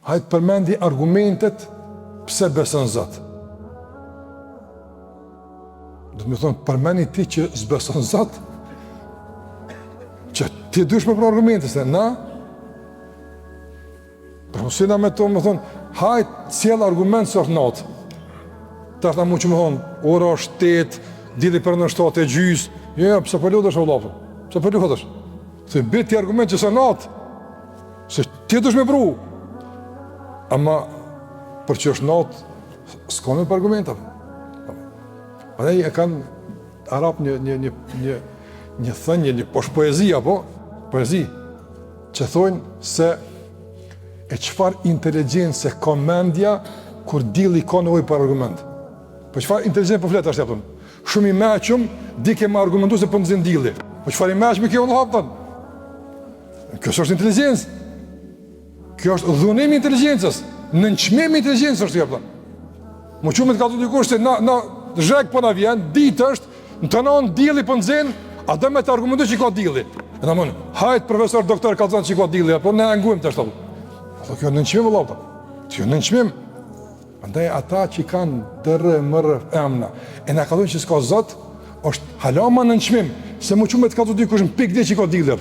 hajtë përmendi argumentet pse beson Zot. Do të më thonë, përmendi ti që s'beson Zot, që ti dush me për argumente, se na, për mësina me to, më thonë, hajtë cjell argument së është natë. Ta është na mu që më thonë, ora është 8, dili për në 7:30, jo, pëse për lutësh, vëllapë, pëse për lutësh. Se biti argument që së natë, se ti dush me pru. Ama, për që është natë, s'ka me për argumentave. A e kanë Arab një thënje, një posh poezia, po? Poezi, që thonë se e qëfar inteligencë ka mendja kur dili ka nevoj për argument. Po qëfar inteligencë për fletë është japëtën? Shumë i meqëm, di ke me argumentu se për nëzin dili. Po qëfar i meqëm i kjo në hapëtën? Kjo është inteligencë. Kjo është dhunimi inteligencës. Në nëqmimi inteligencës është japëtën. Më qëmë të ka të dikush se na zhek për në vjen, ditë është, në të nënë dili për nëzin, a dhe me të argumentu që i ka dili. E në mënë, hajtë profesor, doktor, ka të zanë që i ka dili, apo ne angujmë të është. Kjo në nëqmim, vëllata. Kjo në nëqmim. Andaj ata që i kanë dërë, mërë, emna, e në ka dhënë që s'ka Zot, është halama në nëqmim, se më qëmë të ka të dikush në pik dhe që i ka dili,